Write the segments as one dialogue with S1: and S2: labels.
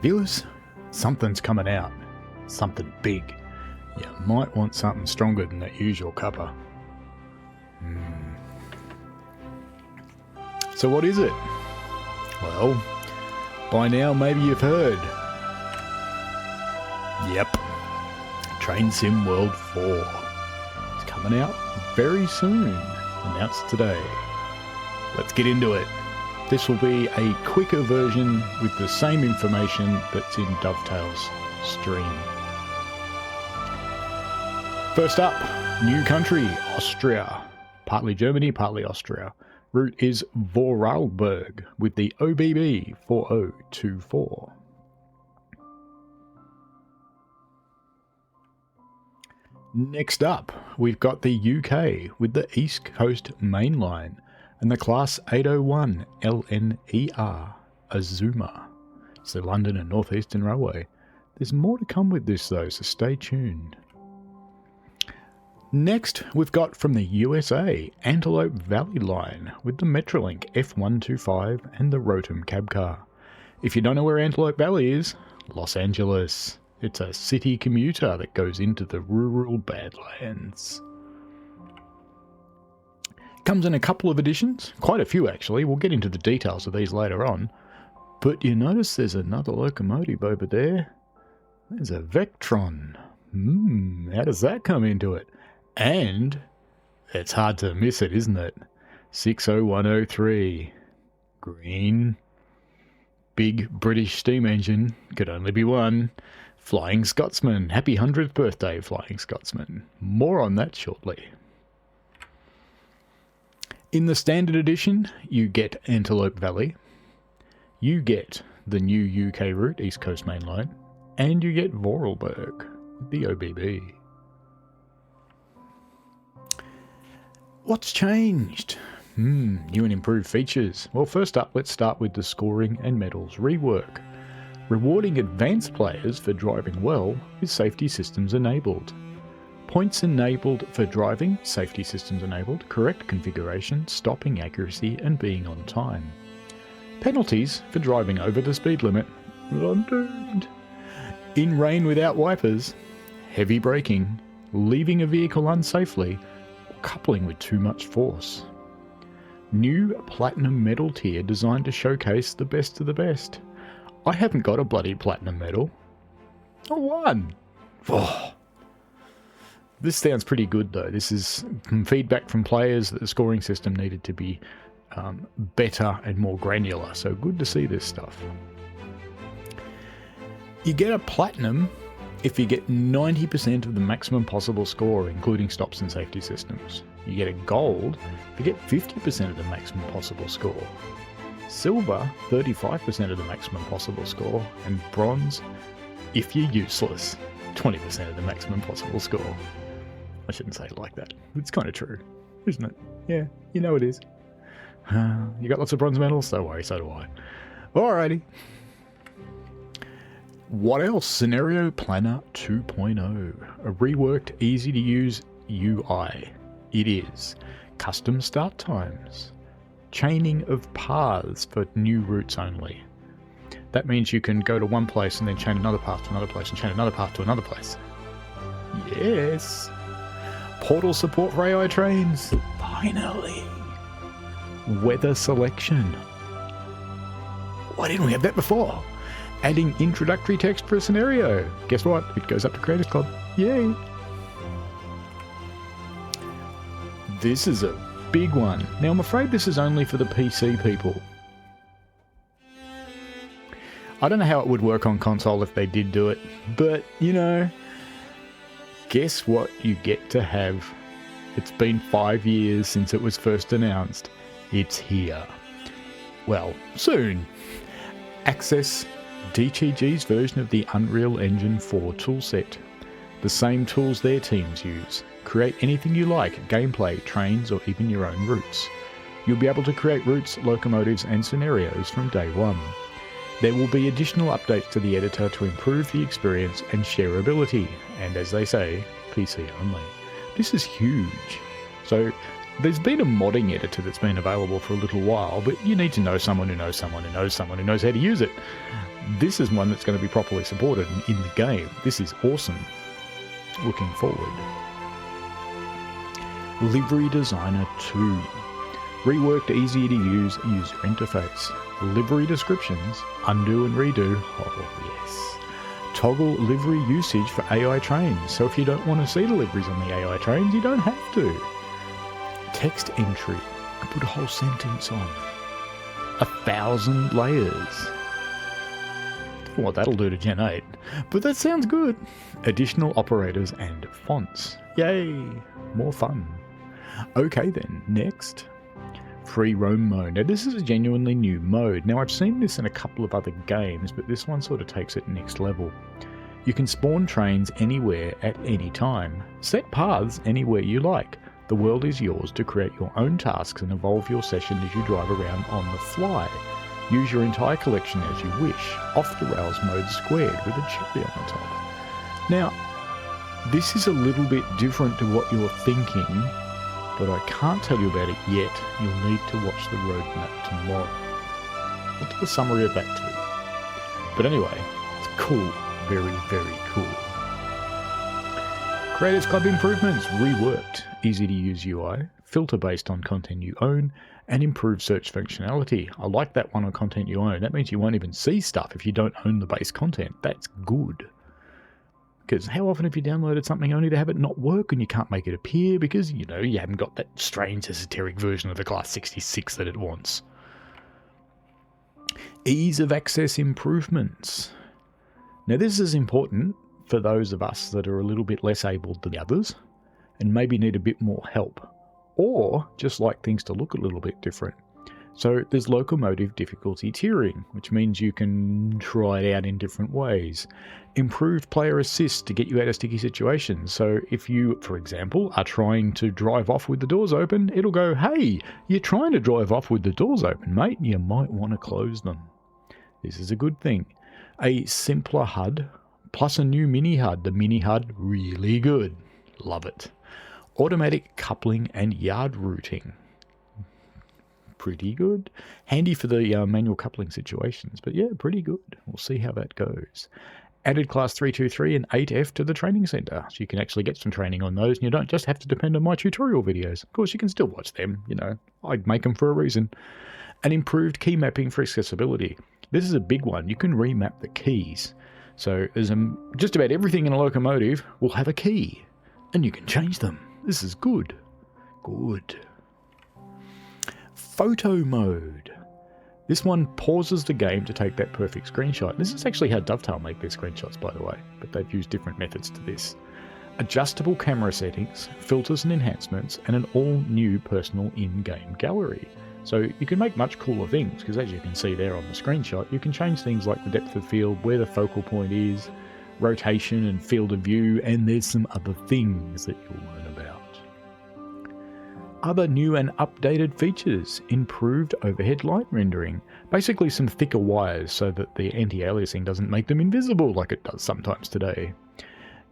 S1: viewers, something's coming out. Something big. You might want something stronger than that usual cuppa. So what is it? Well, by now maybe you've heard. Yep. Train Sim World 4. It's coming out very soon. Announced today. Let's get into it. This will be a quicker version with the same information that's in Dovetail's stream. First up, new country, Austria. Partly Germany, partly Austria. Route is Vorarlberg with the OBB 4024. Next up, we've got the UK with the East Coast Main Line and the Class 801 LNER Azuma. It's the London and North Eastern Railway. There's more to come with this though, so stay tuned. Next, we've got from the USA, Antelope Valley Line with the Metrolink F125 and the Rotom cab car. If you don't know where Antelope Valley is, Los Angeles. It's a city commuter that goes into the rural Badlands. Comes in a couple of editions, quite a few actually. We'll get into the details of these later on. But you notice there's another locomotive over there. There's a Vectron. How does that come into it? And it's hard to miss it, isn't it? 60103. Green. Big British steam engine. Could only be one. Flying Scotsman. Happy 100th birthday, Flying Scotsman. More on that shortly. In the standard edition, you get Antelope Valley. You get the new UK route, East Coast Main Line. And you get Vorarlberg, the OBB. What's changed? New and improved features. Well, first up, let's start with the scoring and medals rework. Rewarding advanced players for driving well with safety systems enabled. Points enabled for driving, safety systems enabled, correct configuration, stopping accuracy and being on time. Penalties for driving over the speed limit. I'm doomed. In rain without wipers. Heavy braking. Leaving a vehicle unsafely. Coupling with too much force. New Platinum Medal tier designed to showcase the best of the best. I haven't got a bloody Platinum Medal. I won! Oh. This sounds pretty good though. This is feedback from players that the scoring system needed to be better and more granular, so good to see this stuff. You get a Platinum if you get 90% of the maximum possible score, including stops and safety systems. You get a gold if you get 50% of the maximum possible score. Silver, 35% of the maximum possible score. And bronze, if you're useless, 20% of the maximum possible score. I shouldn't say it like that. It's kind of true, isn't it? Yeah, you know it is. You got lots of bronze medals? Don't worry, so do I. Alrighty. What else? Scenario Planner 2.0. A reworked, easy-to-use UI. It is. Custom start times. Chaining of paths for new routes only. That means you can go to one place and then chain another path to another place and chain another path to another place. Yes. Portal support for AI trains. Finally. Weather selection. Why didn't we have that before? Adding introductory text for a scenario. Guess what? It goes up to Creators Club. Yay! This is a big one. Now, I'm afraid this is only for the PC people. I don't know how it would work on console if they did do it, but, you know, guess what you get to have? It's been 5 years since it was first announced. It's here. Well, soon. Access DTG's version of the Unreal Engine 4 toolset. The same tools their teams use. Create anything you like, gameplay, trains, or even your own routes. You'll be able to create routes, locomotives, and scenarios from day one. There will be additional updates to the editor to improve the experience and shareability, and as they say, PC only. This is huge. So there's been a modding editor that's been available for a little while, but you need to know someone who knows someone who knows someone who knows how to use it. this is one that's going to be properly supported in the game. This is awesome. Looking forward. Livery Designer 2. Reworked easy to use user interface. Livery descriptions, undo and redo. Oh yes. Toggle livery usage for AI trains. So if you don't want to see the liveries on the AI trains, you don't have to. Text entry. You can put a whole sentence on. 1,000 layers. Don't know what that'll do to Gen 8, but that sounds good. Additional operators and fonts. Yay! More fun. Okay then, next. Free roam mode. Now this is a genuinely new mode. Now I've seen this in a couple of other games, but this one sort of takes it next level. You can spawn trains anywhere at any time. Set paths anywhere you like. The world is yours to create your own tasks and evolve your session as you drive around on the fly. Use your entire collection as you wish. Off the rails mode squared with a cherry on the top. Now, this is a little bit different to what you're thinking, but I can't tell you about it yet. You'll need to watch the roadmap tomorrow. I'll do a summary of that too. But anyway, it's cool. Very, very cool. Creators Club improvements, reworked, easy to use UI, filter based on content you own, and improved search functionality. I like that one on content you own. That means you won't even see stuff if you don't own the base content. That's good. Because how often have you downloaded something only to have it not work and you can't make it appear because, you know, you haven't got that strange esoteric version of the Class 66 that it wants. Ease of access improvements. Now this is important for those of us that are a little bit less able than the others and maybe need a bit more help, or just like things to look a little bit different. So there's locomotive difficulty tiering, which means you can try it out in different ways. Improved player assist to get you out of sticky situations. So if you, for example, are trying to drive off with the doors open, it'll go, hey, you're trying to drive off with the doors open, mate. You might want to close them. This is a good thing. A simpler HUD plus a new mini HUD. The mini HUD, really good. Love it. Automatic coupling and yard routing. Pretty good. Handy for the manual coupling situations, but yeah, pretty good. We'll see how that goes. Added Class 323 and 8F to the training center, so you can actually get some training on those, and you don't just have to depend on my tutorial videos. Of course, you can still watch them, you know, I'd make them for a reason. And improved key mapping for accessibility. This is a big one. You can remap the keys. So there's just about everything in a locomotive will have a key, and you can change them. This is good. Good. Photo mode. This one pauses the game to take that perfect screenshot. This is actually how Dovetail make their screenshots, by the way, but they've used different methods to this. Adjustable camera settings, filters and enhancements, and an all-new personal in-game gallery. So you can make much cooler things, because as you can see there on the screenshot, you can change things like the depth of field, where the focal point is, rotation and field of view, and there's some other things that you'll learn about. Other new and updated features. Improved overhead light rendering. Basically some thicker wires so that the anti-aliasing doesn't make them invisible like it does sometimes today.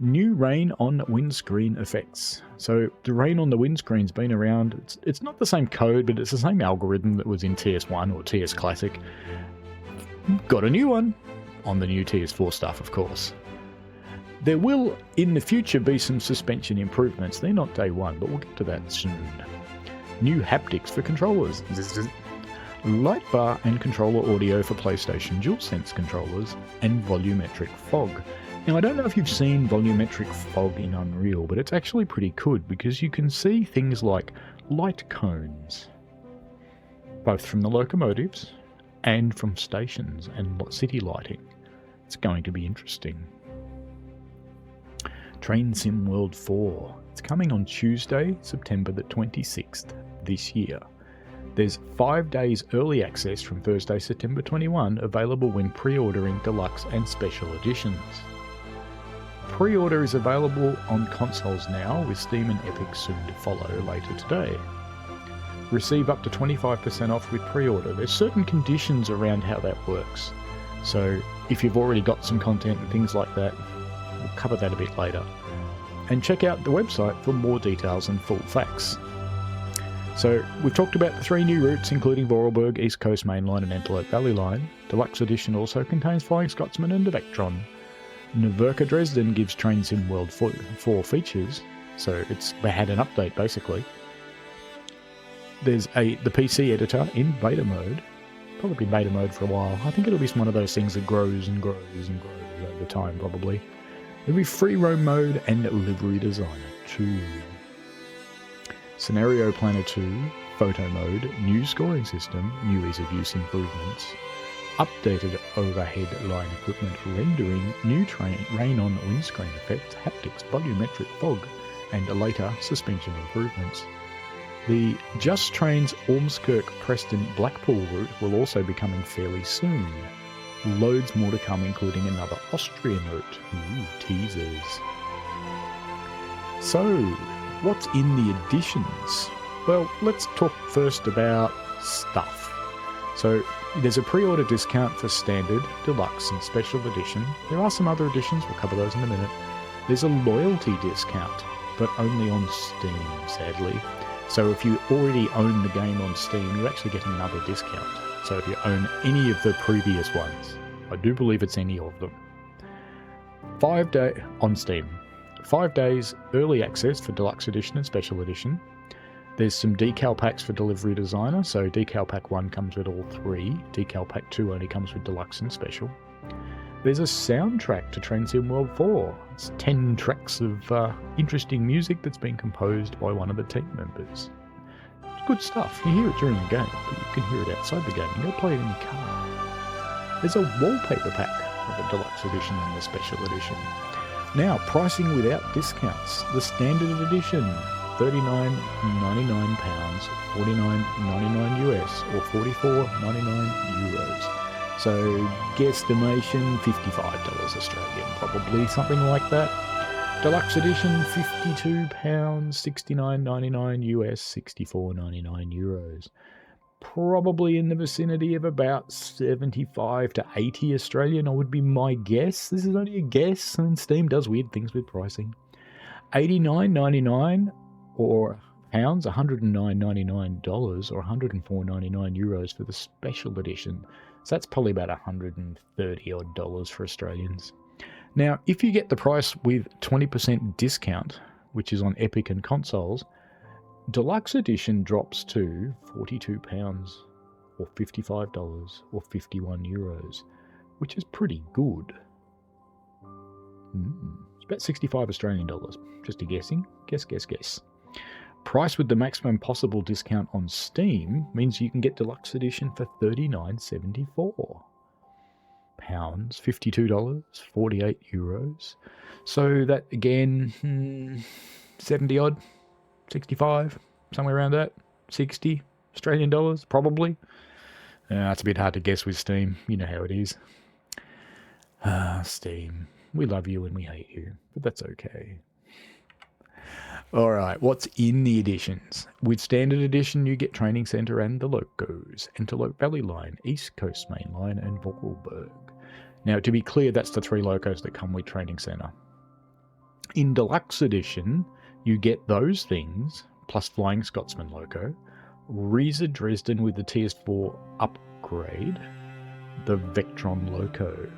S1: New rain on windscreen effects. So the rain on the windscreen's been around. It's not the same code, but it's the same algorithm that was in TS1 or TS Classic. Got a new one on the new TS4 stuff, of course. There will, in the future, be some suspension improvements. They're not day one, but we'll get to that soon. New haptics for controllers. Light bar and controller audio for PlayStation DualSense controllers, and volumetric fog. Now, I don't know if you've seen volumetric fog in Unreal, but it's actually pretty good because you can see things like light cones, both from the locomotives and from stations and city lighting. It's going to be interesting. Train Sim World 4. It's coming on Tuesday, September the 26th this year. There's 5 days early access from Thursday, September 21, available when pre-ordering deluxe and special editions. Pre-order is available on consoles now, with Steam and Epic soon to follow later today. Receive up to 25% off with pre-order. There's certain conditions around how that works. So if you've already got some content and things like that, we'll cover that a bit later. And check out the website for more details and full facts. So we've talked about the 3 new routes, including Vorarlberg, East Coast Main Line and Antelope Valley Line. Deluxe Edition also contains Flying Scotsman and the Vectron. Nuremberg Dresden gives Train Sim World 4 features, so it's had an update basically. There's the PC editor in beta mode. Probably been beta mode for a while. I think it'll be one of those things that grows and grows and grows over time probably. There'll be free roam mode and livery designer 2. Scenario Planner 2, photo mode, new scoring system, new ease of use improvements, updated overhead line equipment rendering, new rain on windscreen effects, haptics, volumetric fog, and later suspension improvements. The Just Trains Ormskirk Preston Blackpool route will also be coming fairly soon. Loads more to come, including another Austrian route. Ooh, teasers. So, what's in the additions? Well, let's talk first about stuff. So, there's a pre-order discount for Standard, Deluxe and Special Edition. There are some other editions, we'll cover those in a minute. There's a loyalty discount, but only on Steam, sadly. So if you already own the game on Steam, you actually get another discount. So if you own any of the previous ones, I do believe it's any of them. 5 days on Steam. 5 days early access for Deluxe Edition and Special Edition. There's some decal packs for Delivery Designer, so decal pack 1 comes with all 3, decal pack 2 only comes with Deluxe and Special. There's a soundtrack to Train Sim World 4. It's 10 tracks of interesting music that's been composed by one of the team members. It's good stuff. You hear it during the game, but you can hear it outside the game. You can play it in your car. There's a wallpaper pack for the Deluxe Edition and the Special Edition. Now, pricing without discounts. The Standard Edition, £39.99, $49.99 US, or €44.99 Euros. So, guesstimation, $55 Australian, probably, something like that. Deluxe Edition, £52, $69.99 US, $64.99 Euros. Probably in the vicinity of about 75 to 80 Australian, I would be my guess. This is only a guess. I mean, Steam does weird things with pricing. $89.99 or pounds, $109.99 or $104.99 Euros for the Special Edition. So that's probably about $130 odd for Australians. Now, if you get the price with 20% discount, which is on Epic and consoles, Deluxe Edition drops to £42 or $55 or 51 Euros, which is pretty good. It's about 65 Australian dollars. Just a guessing. Guess. Price with the maximum possible discount on Steam means you can get Deluxe Edition for $39.74. Pounds, $52, 48 Euros. So that again, 70 odd, 65, somewhere around that, 60 Australian dollars, probably. It's a bit hard to guess with Steam. You know how it is. Steam. We love you and we hate you, but that's okay. Alright, what's in the editions? With Standard Edition, you get Training Centre and the Locos, Antelope Valley Line, East Coast Main Line, and Vorarlberg. Now, to be clear, that's the 3 locos that come with Training Centre. In Deluxe Edition, you get those things, plus Flying Scotsman loco, Riesa Dresden with the TS4 upgrade, the Vectron loco.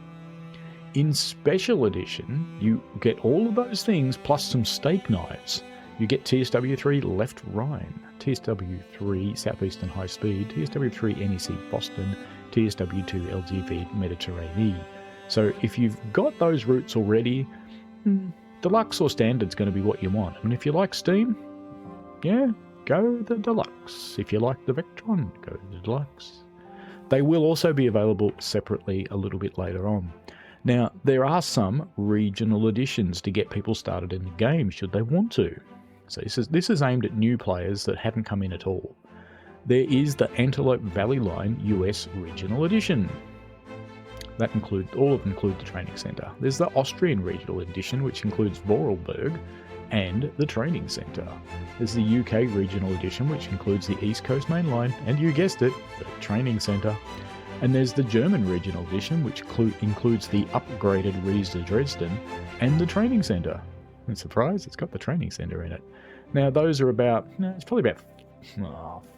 S1: In Special Edition, you get all of those things, plus some steak knives. You get TSW3 Left Rhine, TSW3 Southeastern High Speed, TSW3 NEC Boston, TSW2 LGV Mediterranean. So if you've got those routes already, Deluxe or Standard's going to be what you want. I mean, if you like Steam, yeah, go the Deluxe. If you like the Vectron, go the Deluxe. They will also be available separately a little bit later on. Now, there are some regional editions to get people started in the game, should they want to. So this is aimed at new players that haven't come in at all. There is the Antelope Valley Line US Regional Edition. That all of them include the Training Centre. There's the Austrian Regional Edition, which includes Vorarlberg and the Training Centre. There's the UK Regional Edition, which includes the East Coast Main Line, and you guessed it, the Training Centre. And there's the German Regional Edition, which includes the upgraded Riesa Dresden and the Training Centre. And surprise, it's got the Training Centre in it. Now, those are about, it's probably about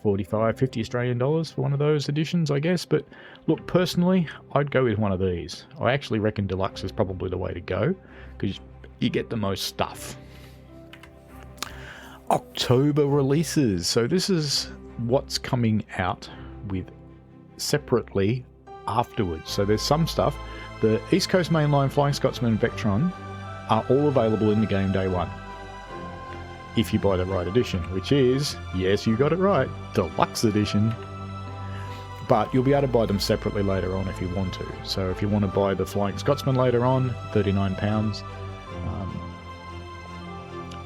S1: 45, 50 Australian dollars for one of those editions, I guess. But look, personally, I'd go with one of these. I actually reckon deluxe is probably the way to go because you get the most stuff. October releases. So this is what's coming out with separately afterwards. So there's some stuff. The East Coast Mainline, Flying Scotsman and Vectron are all available in the game day one. If you buy the right edition, which is, yes, you got it right, Deluxe Edition. But you'll be able to buy them separately later on if you want to. So if you want to buy the Flying Scotsman later on, £39.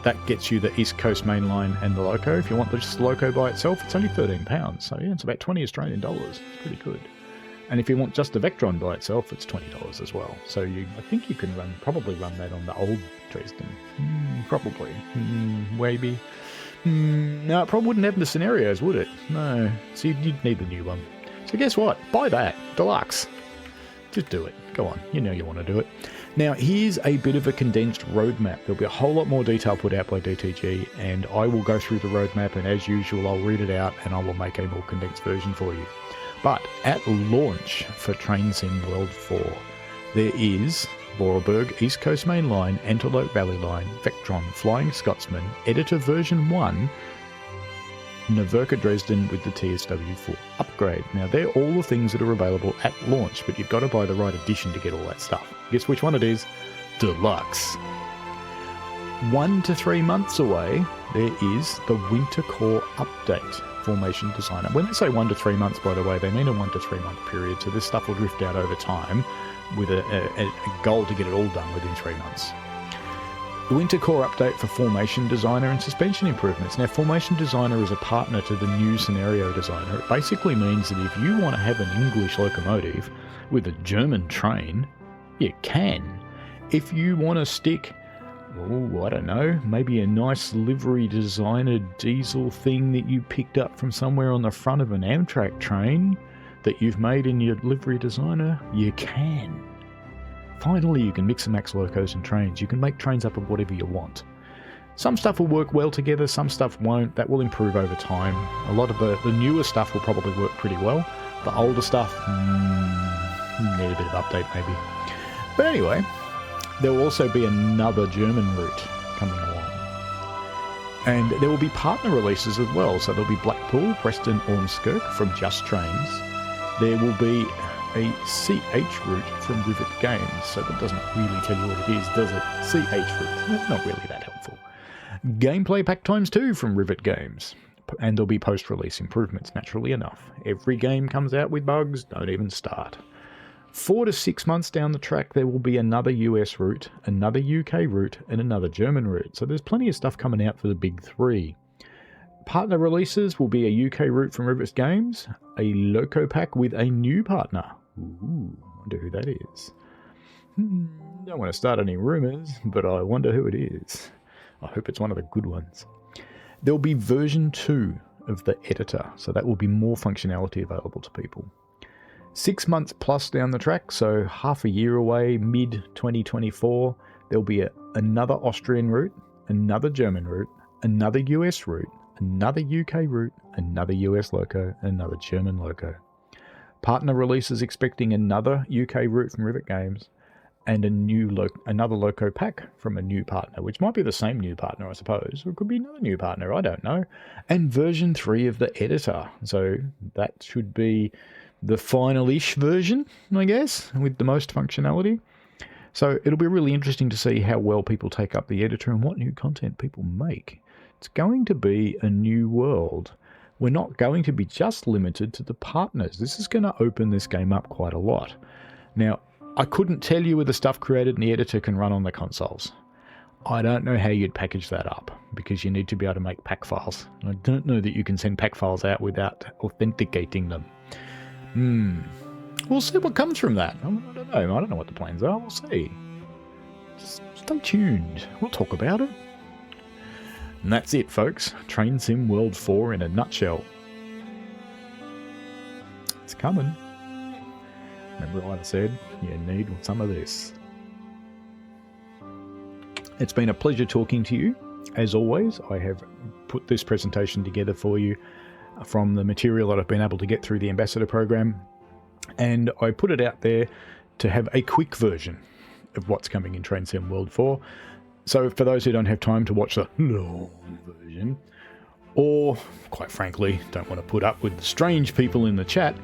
S1: That gets you the East Coast Mainline and the Loco. If you want just the Loco by itself, it's only £13. So yeah, it's about 20 Australian dollars. It's pretty good. And if you want just the Vectron by itself, it's $20 as well. So I think you can probably run that on the old Dresden. Probably. Maybe. No, it probably wouldn't have the scenarios, would it? No. So you'd need the new one. So guess what? Buy that. Deluxe. Just do it. Go on. You know you want to do it. Now, here's a bit of a condensed roadmap. There'll be a whole lot more detail put out by DTG, and I will go through the roadmap, and as usual, I'll read it out, and I will make a more condensed version for you. But at launch for Train Sim World 4, there is Vorarlberg, East Coast Main Line, Antelope Valley Line, Vectron, Flying Scotsman, Editor version 1, Naverka Dresden with the TSW4 upgrade. Now, they're all the things that are available at launch, but you've got to buy the right edition to get all that stuff. Guess which one it is? Deluxe. 1 to 3 months away, there is the Winter Core update. Formation Designer. When they say 1 to 3 months, by the way, they mean a 1 to 3 month period, so this stuff will drift out over time with a goal to get it all done within 3 months. The Winter Core update for Formation Designer and suspension improvements. Now, Formation Designer is a partner to the new Scenario Designer. It basically means that if you want to have an English locomotive with a German train, you can. If you want to stick, oh, I don't know, maybe a nice livery designer diesel thing that you picked up from somewhere on the front of an Amtrak train that you've made in your livery designer, you can. Finally, you can mix and match locos and trains. You can make trains up of whatever you want. Some stuff will work well together, some stuff won't. That will improve over time. A lot of the newer stuff will probably work pretty well. The older stuff, need a bit of update maybe. But anyway, there will also be another German route coming along. And there will be partner releases as well. So there'll be Blackpool, Preston, Ormskirk from Just Trains. There will be a CH route from Rivet Games. So that doesn't really tell you what it is, does it? CH route. That's not really that helpful. Gameplay Pack Times 2 from Rivet Games. And there'll be post-release improvements, naturally enough. Every game comes out with bugs, don't even start. 4 to 6 months down the track, there will be another US route, another UK route, and another German route. So there's plenty of stuff coming out for the big three. Partner releases will be a UK route from Rivet Games, a Loco pack with a new partner. Ooh, wonder who that is. Don't want to start any rumours, but I wonder who it is. I hope it's one of the good ones. There'll be version 2 of the editor, so that will be more functionality available to people. 6 months plus down the track, so half a year away, mid-2024, there'll be another Austrian route, another German route, another US route, another UK route, another US Loco, and another German Loco. Partner releases expecting another UK route from Rivet Games, and another Loco pack from a new partner, which might be the same new partner, I suppose, or it could be another new partner, I don't know. And version 3 of the editor, so that should be the final-ish version, I guess, with the most functionality. So it'll be really interesting to see how well people take up the editor and what new content people make. It's going to be a new world. We're not going to be just limited to the partners. This is going to open this game up quite a lot. Now, I couldn't tell you whether stuff created in the editor can run on the consoles. I don't know how you'd package that up, because you need to be able to make pack files. I don't know that you can send pack files out without authenticating them. We'll see what comes from that. I don't know. I don't know what the plans are. We'll see. Just stay tuned. We'll talk about it. And that's it, folks. Train Sim World 4 in a nutshell. It's coming. Remember what I said? You need some of this. It's been a pleasure talking to you. As always, I have put this presentation together for you from the material that I've been able to get through the Ambassador program, and I put it out there to have a quick version of what's coming in Transcend World 4. So for those who don't have time to watch the long version, or, quite frankly, don't want to put up with the strange people in the chat,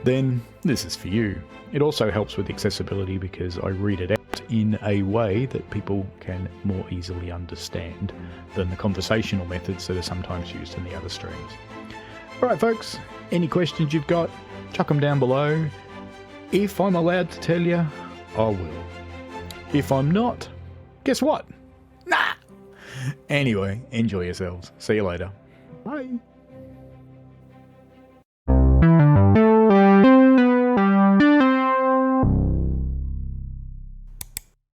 S1: then this is for you. It also helps with accessibility because I read it out in a way that people can more easily understand than the conversational methods that are sometimes used in the other streams. Alright folks, any questions you've got, chuck them down below. If I'm allowed to tell you, I will. If I'm not, guess what? Nah! Anyway, enjoy yourselves. See you later. Bye.